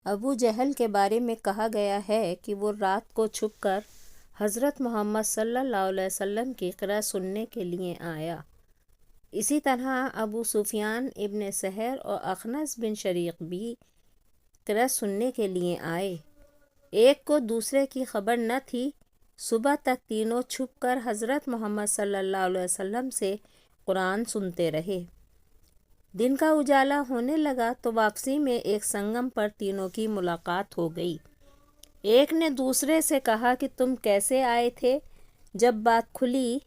ابو جہل کے بارے میں کہا گیا ہے کہ وہ رات کو چھپ کر حضرت محمد صلی اللہ علیہ وسلم کی قرأت سننے کے لیے آیا۔ اسی طرح ابو سفیان ابن سحر اور اخنس بن شریق بھی قرأت سننے کے لیے آئے۔ ایک کو دوسرے کی خبر نہ تھی۔ صبح تک تینوں چھپ کر حضرت محمد صلی اللہ علیہ وسلم سے قرآن سنتے رہے۔ دن کا اجالا ہونے لگا تو واپسی میں ایک سنگم پر تینوں کی ملاقات ہو گئی۔ ایک نے دوسرے سے کہا کہ تم کیسے آئے تھے؟ جب بات کھلی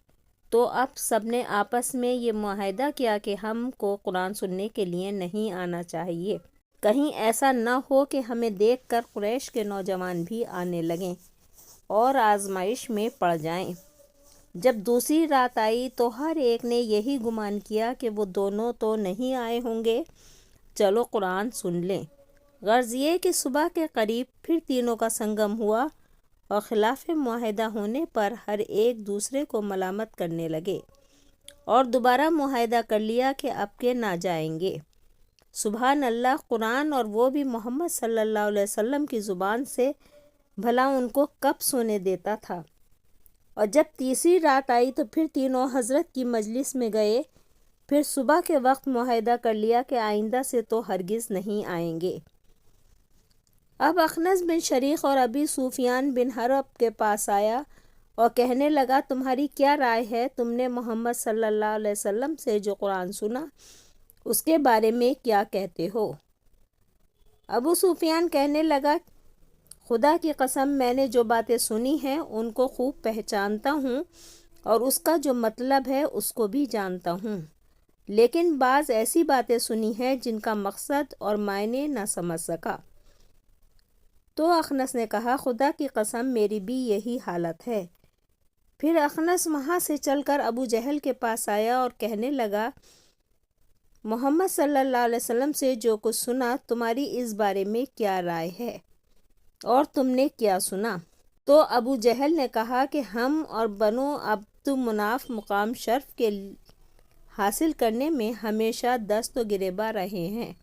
تو اب سب نے آپس میں یہ معاہدہ کیا کہ ہم کو قرآن سننے کے لیے نہیں آنا چاہیے، کہیں ایسا نہ ہو کہ ہمیں دیکھ کر قریش کے نوجوان بھی آنے لگیں اور آزمائش میں پڑ جائیں۔ جب دوسری رات آئی تو ہر ایک نے یہی گمان کیا کہ وہ دونوں تو نہیں آئے ہوں گے، چلو قرآن سن لیں۔ غرض یہ کہ صبح کے قریب پھر تینوں کا سنگم ہوا اور خلاف معاہدہ ہونے پر ہر ایک دوسرے کو ملامت کرنے لگے اور دوبارہ معاہدہ کر لیا کہ اب کے نہ جائیں گے۔ سبحان اللہ، قرآن اور وہ بھی محمد صلی اللہ علیہ وسلم کی زبان سے، بھلا ان کو کب سونے دیتا تھا۔ اور جب تیسری رات آئی تو پھر تینوں حضرت کی مجلس میں گئے، پھر صبح کے وقت معاہدہ کر لیا کہ آئندہ سے تو ہرگز نہیں آئیں گے۔ اب اخنس بن شریق اور ابی سفیان بن حرب کے پاس آیا اور کہنے لگا تمہاری کیا رائے ہے؟ تم نے محمد صلی اللہ علیہ وسلم سے جو قرآن سنا اس کے بارے میں کیا کہتے ہو؟ ابو سفیان کہنے لگا خدا کی قسم، میں نے جو باتیں سنی ہیں ان کو خوب پہچانتا ہوں اور اس کا جو مطلب ہے اس کو بھی جانتا ہوں، لیکن بعض ایسی باتیں سنی ہیں جن کا مقصد اور معنی نہ سمجھ سکا۔ تو اخنس نے کہا خدا کی قسم میری بھی یہی حالت ہے۔ پھر اخنس وہاں سے چل کر ابو جہل کے پاس آیا اور کہنے لگا محمد صلی اللہ علیہ وسلم سے جو کچھ سنا تمہاری اس بارے میں کیا رائے ہے اور تم نے کیا سنا؟ تو ابو جہل نے کہا کہ ہم اور بنو عبد مناف مقام شرف کے حاصل کرنے میں ہمیشہ دست و گریباں رہے ہیں۔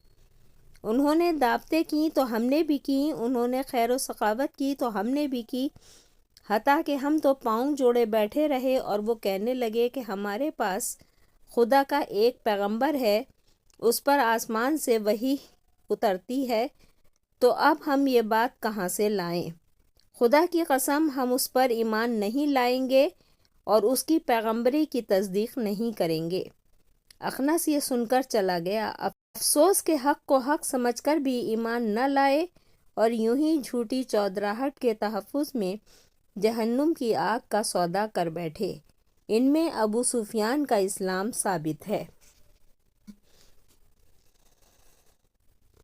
انہوں نے دعوتیں کی تو ہم نے بھی کی، انہوں نے خیر و سخاوت کی تو ہم نے بھی کی، حتیٰ کہ ہم تو پاؤں جوڑے بیٹھے رہے اور وہ کہنے لگے کہ ہمارے پاس خدا کا ایک پیغمبر ہے، اس پر آسمان سے وحی اترتی ہے، تو اب ہم یہ بات کہاں سے لائیں؟ خدا کی قسم ہم اس پر ایمان نہیں لائیں گے اور اس کی پیغمبری کی تصدیق نہیں کریں گے۔ اخنس یہ سن کر چلا گیا، افسوس کہ حق کو حق سمجھ کر بھی ایمان نہ لائے اور یوں ہی جھوٹی چودراہٹ کے تحفظ میں جہنم کی آگ کا سودا کر بیٹھے۔ ان میں ابو سفیان کا اسلام ثابت ہے۔